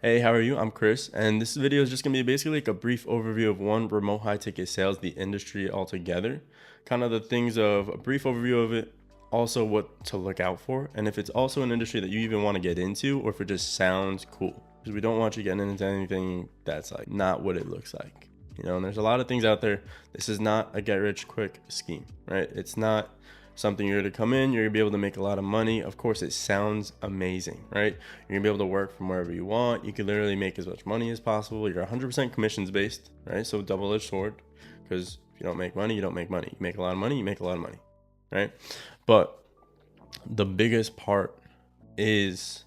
Hey, how are you? I'm Chris, and this video is just going to be basically like a brief overview of one, remote high ticket sales, the industry altogether, kind of the things of a brief overview of it, also what to look out for, and if it's also an industry that you even want to get into, or if it just sounds cool, because we don't want you getting into anything that's like not what it looks like, and there's a lot of things out there. This is not a get rich quick scheme, right? It's not something you're going to come in, you're going to be able to make a lot of money. Of course, it sounds amazing, right? You're going to be able to work from wherever you want. You can literally make as much money as possible. You're 100% commissions based, right? So double-edged sword, because if you don't make money, you don't make money. You make a lot of money, you make a lot of money, right? But the biggest part is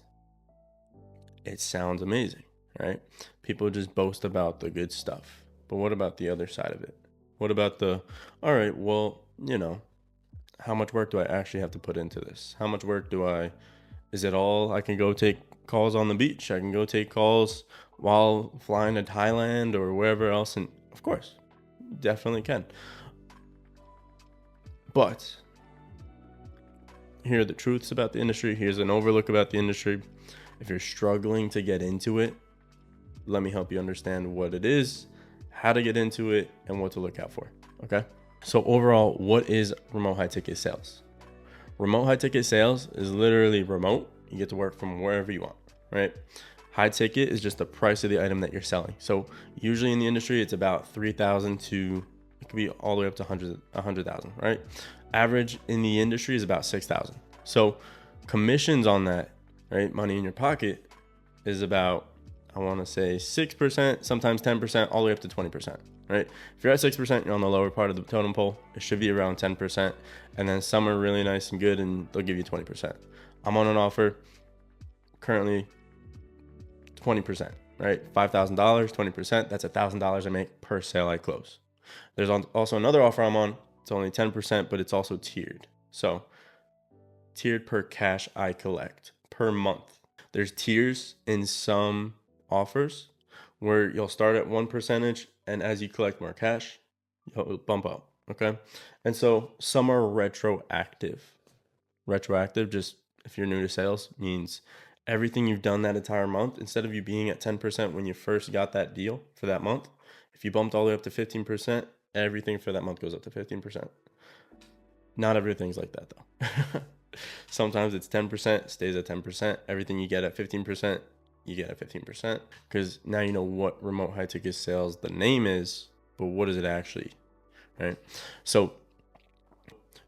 it sounds amazing, right? People just boast about the good stuff. But what about the other side of it? What about all right, well, how much work do I actually have to put into this? How much work is it all? I can go take calls on the beach. I can go take calls while flying to Thailand or wherever else. And of course, definitely can. But here are the truths about the industry. Here's an overlook about the industry. If you're struggling to get into it, let me help you understand what it is, how to get into it, and what to look out for. Okay? So overall, what is remote high ticket sales? Remote high ticket sales is literally remote. You get to work from wherever you want, right? High ticket is just the price of the item that you're selling. So usually in the industry, it's about 3,000 to, it could be all the way up to 100,000, right? Average in the industry is about 6,000. So commissions on that, right? Money in your pocket is about, I want to say 6%, sometimes 10%, all the way up to 20%. Right? If you're at 6%, you're on the lower part of the totem pole. It should be around 10%. And then some are really nice and good and they'll give you 20%. I'm on an offer currently 20%, right? $5,000, 20%. That's $1,000 I make per sale I close. There's also another offer I'm on. It's only 10%, but it's also tiered. So tiered per cash I collect per month. There's tiers in some offers where you'll start at 1%, and as you collect more cash, you'll bump up, okay? And so some are retroactive. Retroactive, just if you're new to sales, means everything you've done that entire month, instead of you being at 10% when you first got that deal for that month, if you bumped all the way up to 15%, everything for that month goes up to 15%. Not everything's like that though. Sometimes it's 10%, stays at 10%. Everything you get at 15%, you get at 15%, because now you know what remote high ticket sales the name is, but what is it actually, right? So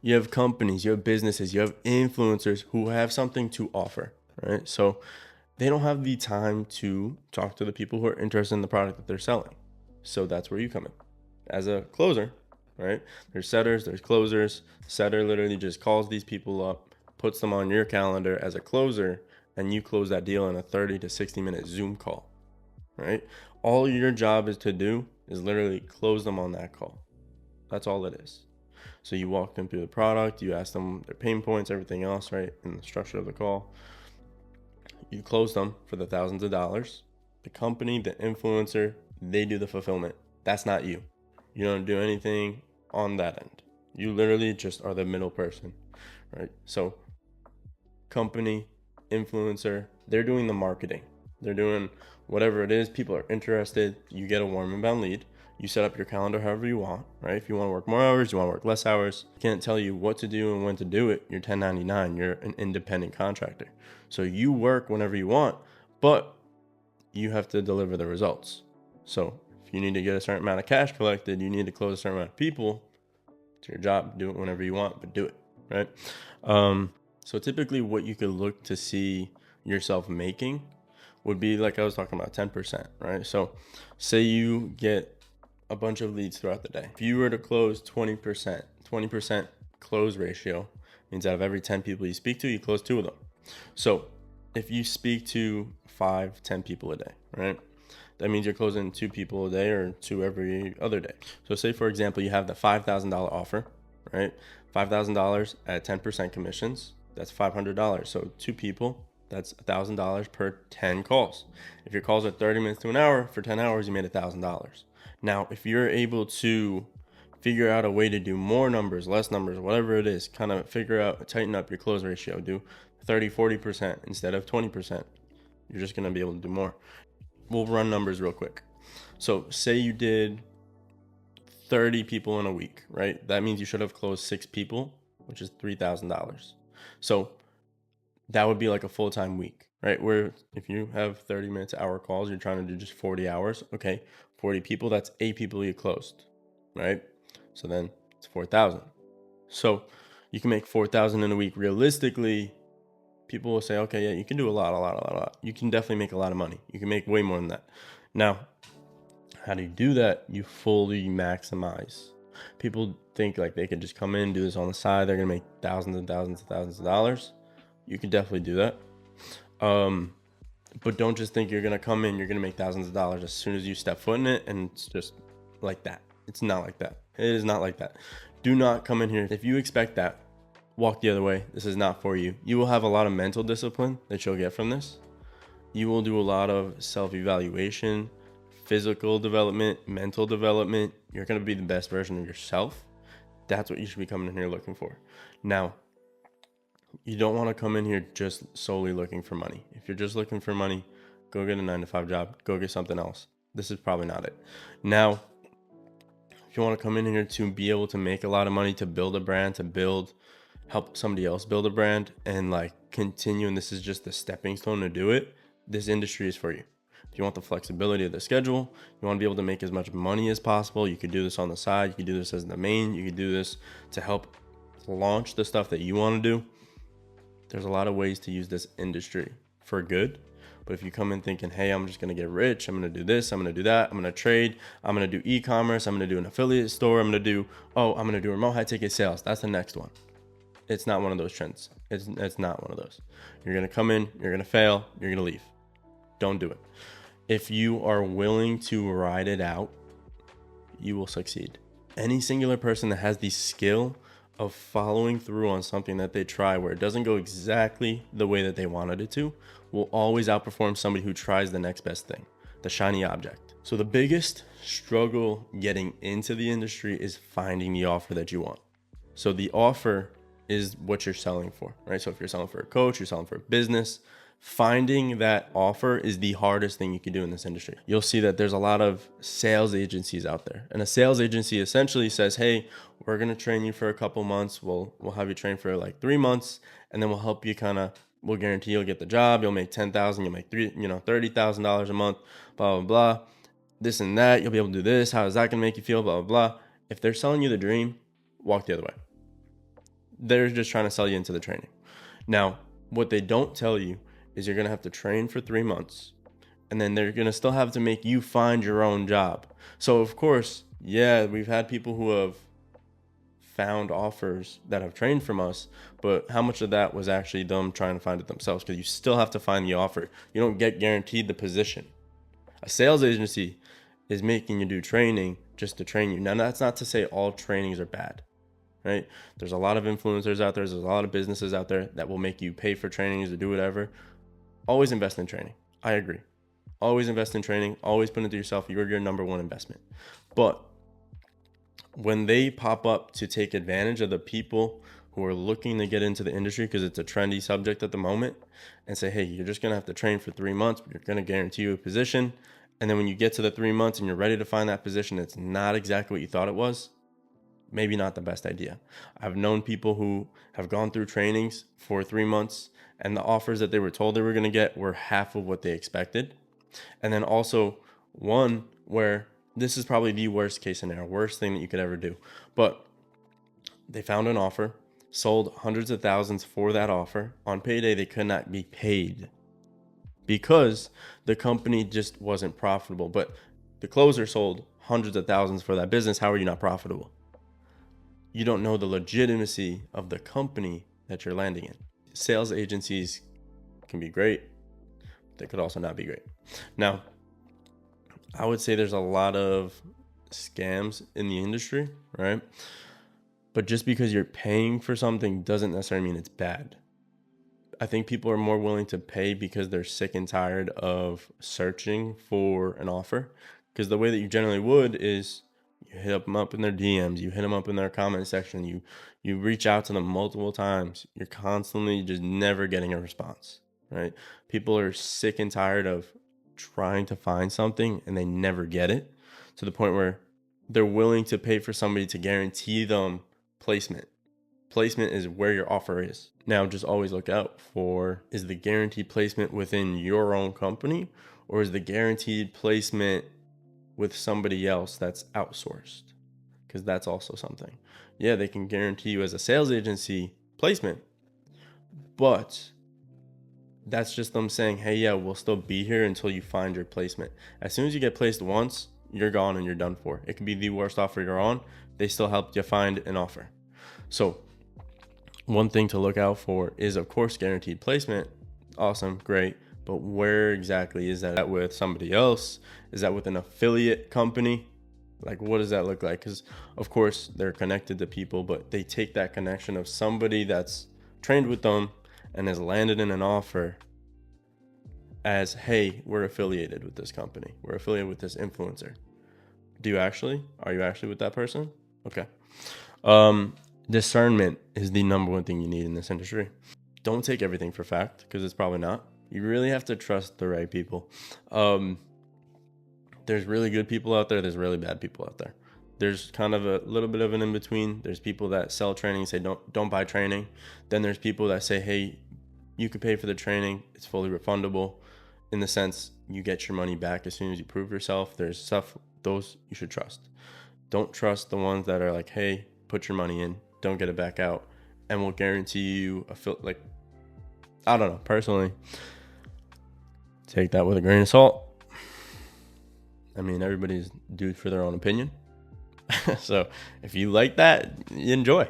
you have companies, you have businesses, you have influencers who have something to offer, right? So they don't have the time to talk to the people who are interested in the product that they're selling. So that's where you come in as a closer, right? There's setters, there's closers. Setter literally just calls these people up, puts them on your calendar as a closer, and you close that deal in a 30 to 60 minute Zoom call, right? All your job is to do is literally close them on that call. That's all it is. So you walk them through the product, you ask them their pain points, everything else, right? In the structure of the call, you close them for the thousands of dollars. The company, the influencer, they do the fulfillment. That's not you. You don't do anything on that end. You literally just are the middle person, right? So company, influencer, they're doing the marketing. They're doing whatever it is. People are interested. You get a warm inbound lead. You set up your calendar however you want, right? If you want to work more hours, you want to work less hours. I can't tell you what to do and when to do it. You're 1099. You're an independent contractor. So you work whenever you want, but you have to deliver the results. So if you need to get a certain amount of cash collected, you need to close a certain amount of people. It's your job. Do it whenever you want, but do it, right? So typically what you could look to see yourself making would be, like I was talking about, 10%, right? So say you get a bunch of leads throughout the day. If you were to close 20% close ratio means out of every 10 people you speak to, you close 2 of them. So if you speak to 5-10 people a day, right? That means you're closing 2 people a day or 2 every other day. So say, for example, you have the $5,000 offer, right? $5,000 at 10% commissions. That's $500. So 2 people, that's $1,000 per 10 calls. If your calls are 30 minutes to an hour, for 10 hours, you made $1,000. Now, if you're able to figure out a way to do more numbers, less numbers, whatever it is, kind of tighten up your close ratio, do 30, 40% instead of 20%, you're just going to be able to do more. we'll run numbers real quick. So say you did 30 people in a week, right? That means you should have closed 6 people, which is $3,000. So that would be like a full-time week, right? Where if you have 30 minutes hour calls, you're trying to do just 40 hours. Okay, 40 people, that's 8 people you closed, right? So then it's 4,000. So you can make 4,000 in a week. Realistically, people will say, okay, yeah, you can do a lot. You can definitely make a lot of money. You can make way more than that. Now, how do you do that? You fully maximize. People think like they can just come in, do this on the side. They're going to make thousands and thousands and thousands of dollars. You can definitely do that. But don't just think you're going to come in, you're going to make thousands of dollars as soon as you step foot in it. And it's just like that. It's not like that. It is not like that. Do not come in here. If you expect that, walk the other way. This is not for you. You will have a lot of mental discipline that you'll get from this. You will do a lot of self-evaluation, physical development, mental development. You're going to be the best version of yourself. That's what you should be coming in here looking for. Now, you don't want to come in here just solely looking for money. If you're just looking for money, go get a 9-to-5 job. Go get something else. This is probably not it. Now, if you want to come in here to be able to make a lot of money, to build a brand, help somebody else build a brand and like continue, and this is just the stepping stone to do it, this industry is for you. If you want the flexibility of the schedule, you want to be able to make as much money as possible, you could do this on the side, you could do this as the main, you could do this to help launch the stuff that you want to do. There's a lot of ways to use this industry for good. But if you come in thinking, hey, I'm just going to get rich, I'm going to do this, I'm going to do that, I'm going to trade, I'm going to do e-commerce, I'm going to do an affiliate store, I'm going to do remote high ticket sales. That's the next one. It's not one of those trends. It's not one of those. You're going to come in, you're going to fail, you're going to leave. Don't do it. If you are willing to ride it out, you will succeed. Any singular person that has the skill of following through on something that they try where it doesn't go exactly the way that they wanted it to will always outperform somebody who tries the next best thing, the shiny object. So the biggest struggle getting into the industry is finding the offer that you want. So the offer is what you're selling for, right? So if you're selling for a coach, you're selling for a business, finding that offer is the hardest thing you can do in this industry. You'll see that there's a lot of sales agencies out there. And a sales agency essentially says, hey, we're going to train you for a couple months. We'll have you train for like 3 months, and then we'll help you we'll guarantee you'll get the job. You'll make $10,000, you'll make $30,000 a month, blah, blah, blah. This and that, you'll be able to do this. How is that going to make you feel? Blah, blah, blah. If they're selling you the dream, walk the other way. They're just trying to sell you into the training. Now, what they don't tell you is you're going to have to train for 3 months, and then they're going to still have to make you find your own job. So of course, yeah, we've had people who have found offers that have trained from us, but how much of that was actually them trying to find it themselves? Because you still have to find the offer. You don't get guaranteed the position. A sales agency is making you do training just to train you. Now, that's not to say all trainings are bad, right? There's a lot of influencers out there. There's a lot of businesses out there that will make you pay for trainings or do whatever. Always invest in training. I agree. Always invest in training. Always put into yourself. You're your number one investment. But when they pop up to take advantage of the people who are looking to get into the industry because it's a trendy subject at the moment and say, hey, you're just going to have to train for 3 months, but you're going to guarantee you a position. And then when you get to the 3 months and you're ready to find that position, it's not exactly what you thought it was. Maybe not the best idea. I've known people who have gone through trainings for 3 months and the offers that they were told they were going to get were half of what they expected. And then also one where this is probably the worst case scenario, worst thing that you could ever do. But they found an offer, sold hundreds of thousands for that offer. On payday, they could not be paid because the company just wasn't profitable. But the closer sold hundreds of thousands for that business. How are you not profitable? You don't know the legitimacy of the company that you're landing in. Sales agencies can be great. They could also not be great. Now, I would say there's a lot of scams in the industry, right? But just because you're paying for something doesn't necessarily mean it's bad. I think people are more willing to pay because they're sick and tired of searching for an offer. Because the way that you generally would is you hit them up in their DMs, you hit them up in their comment section, you reach out to them multiple times. You're constantly just never getting a response, right? People are sick and tired of trying to find something and they never get it, to the point where they're willing to pay for somebody to guarantee them placement. Placement is where your offer is. Now, just always look out for, is the guaranteed placement within your own company, or is the guaranteed placement with somebody else that's outsourced? Because that's also something. Yeah, they can guarantee you as a sales agency placement, but that's just them saying, hey, yeah, we'll still be here until you find your placement. As soon as you get placed once, you're gone and you're done for. It could be the worst offer you're on. They still helped you find an offer. So one thing to look out for is, of course, guaranteed placement. Awesome, great. But where exactly is that with somebody else? Is that with an affiliate company? Like, what does that look like? Because, of course, they're connected to people, but they take that connection of somebody that's trained with them and has landed in an offer as, hey, we're affiliated with this company. We're affiliated with this influencer. Are you actually with that person? Okay. Discernment is the number one thing you need in this industry. Don't take everything for fact, because it's probably not. You really have to trust the right people. There's really good people out there. There's really bad people out there. There's kind of a little bit of an in-between. There's people that sell training and say, don't buy training. Then there's people that say, hey, you could pay for the training. It's fully refundable, in the sense you get your money back as soon as you prove yourself. There's stuff, those you should trust. Don't trust the ones that are like, hey, put your money in, don't get it back out, and will guarantee you I don't know. Personally, take that with a grain of salt. I mean, everybody's dude for their own opinion. So if you like that, you enjoy.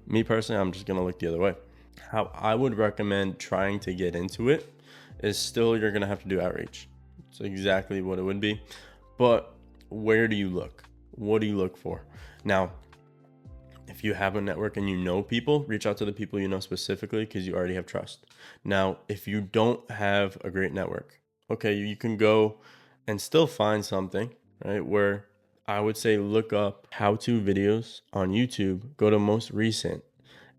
Me personally, I'm just going to look the other way. How I would recommend trying to get into it is, still, you're going to have to do outreach. It's exactly what it would be. But where do you look? What do you look for? Now, if you have a network and you know people, reach out to the people you know specifically, because you already have trust. Now, if you don't have a great network, okay, you can go and still find something, right? Where I would say look up how-to videos on YouTube, go to most recent,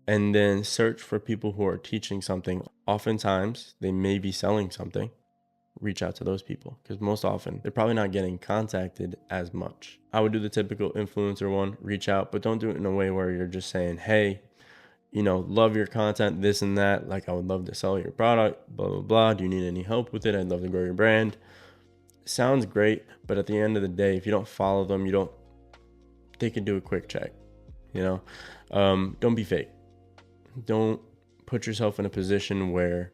and then search for people who are teaching something. Oftentimes, they may be selling something. Reach out to those people, because most often they're probably not getting contacted as much. I would do the typical influencer one, reach out, but don't do it in a way where you're just saying, hey, love your content, this and that. Like, I would love to sell your product, blah, blah, blah. Do you need any help with it? I'd love to grow your brand. Sounds great, but at the end of the day, if you don't follow them, they can do a quick check, don't be fake. Don't put yourself in a position where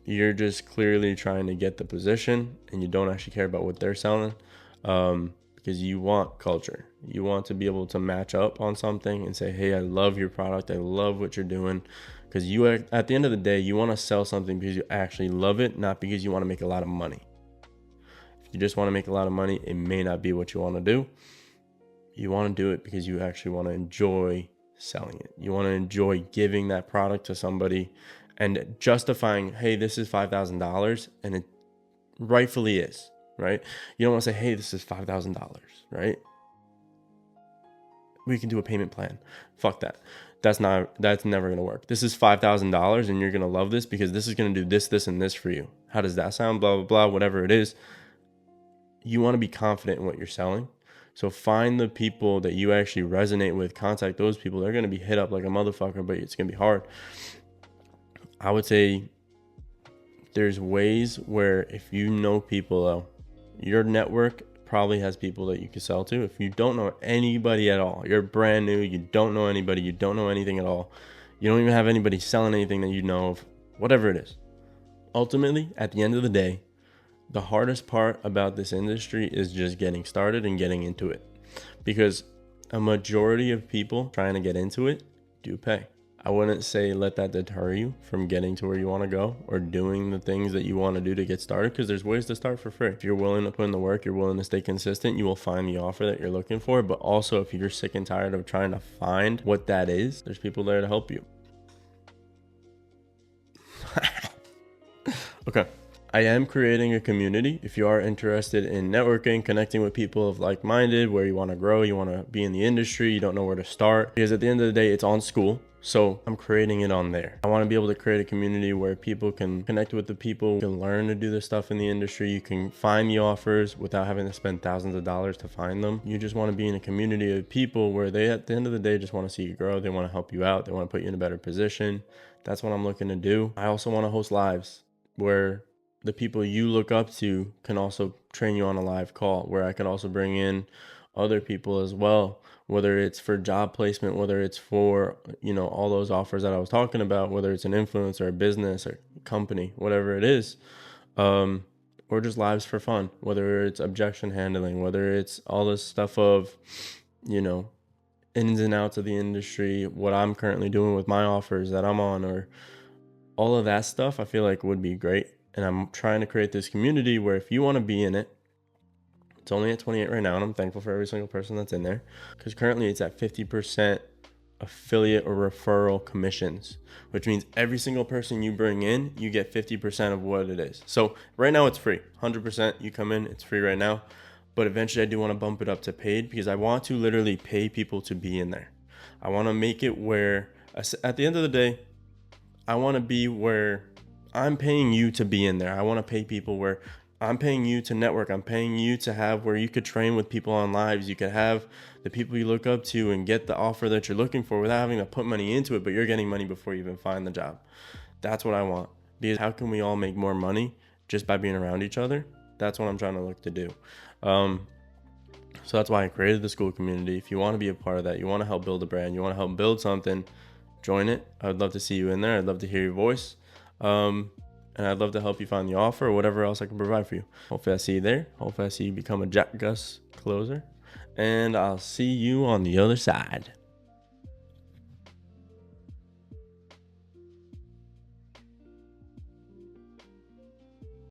you're just clearly trying to get the position and you don't actually care about what they're selling, because you want culture. You want to be able to match up on something and say, hey, I love your product. I love what you're doing. Because at the end of the day, you want to sell something because you actually love it, not because you want to make a lot of money. If you just want to make a lot of money, it may not be what you want to do. You want to do it because you actually want to enjoy selling it. You want to enjoy giving that product to somebody and justifying, hey, this is $5,000, and it rightfully is, right? You don't want to say, hey, this is $5,000, right? We can do a payment plan. Fuck that. That's never going to work. This is $5,000 and you're going to love this because this is going to do this, this, and this for you. How does that sound? Blah, blah, blah, whatever it is. You want to be confident in what you're selling. So find the people that you actually resonate with, contact those people. They're going to be hit up like a motherfucker, but it's going to be hard. I would say there's ways where, if you know people, your network probably has people that you can sell to. If you don't know anybody at all, you're brand new, you don't know anybody, you don't know anything at all, you don't even have anybody selling anything that you know of, whatever it is. Ultimately, at the end of the day, the hardest part about this industry is just getting started and getting into it, because a majority of people trying to get into it do pay. I wouldn't say let that deter you from getting to where you want to go or doing the things that you want to do to get started, because there's ways to start for free. If you're willing to put in the work, you're willing to stay consistent, you will find the offer that you're looking for. But also, if you're sick and tired of trying to find what that is, there's people there to help you. Okay. I am creating a community. If you are interested in networking, connecting with people of like-minded, where you want to grow, you want to be in the industry, you don't know where to start, because at the end of the day, it's on Skool. So I'm creating it on there. I want to be able to create a community where people can connect with the people, can learn to do the stuff in the industry. You can find the offers without having to spend thousands of dollars to find them. You just want to be in a community of people where they, at the end of the day, just want to see you grow. They want to help you out. They want to put you in a better position. That's what I'm looking to do. I also want to host lives where the people you look up to can also train you on a live call, where I can also bring in other people as well, whether it's for job placement, whether it's for, all those offers that I was talking about, whether it's an influencer, a business or company, whatever it is, or just lives for fun, whether it's objection handling, whether it's all this stuff of, ins and outs of the industry, what I'm currently doing with my offers that I'm on, or all of that stuff, I feel like would be great. And I'm trying to create this community where if you want to be in it, it's only at 28 right now, and I'm thankful for every single person that's in there, because currently it's at 50% affiliate or referral commissions, which means every single person you bring in, you get 50% of what it is. So right now it's free, 100%. You come in, it's free right now, but eventually I do want to bump it up to paid, because I want to literally pay people to be in there. I want to make it where at the end of the day, I want to be where I'm paying you to be in there. I want to pay people where I'm paying you to network. I'm paying you to have where you could train with people on lives. You could have the people you look up to and get the offer that you're looking for without having to put money into it, but you're getting money before you even find the job. That's what I want. Because how can we all make more money just by being around each other? That's what I'm trying to look to do. So that's why I created the Skool Community. If you want to be a part of that, you want to help build a brand, you want to help build something, join it. I'd love to see you in there. I'd love to hear your voice. And I'd love to help you find the offer or whatever else I can provide for you. Hopefully I see you there. Hopefully I see you become a Jack Gus closer. And I'll see you on the other side.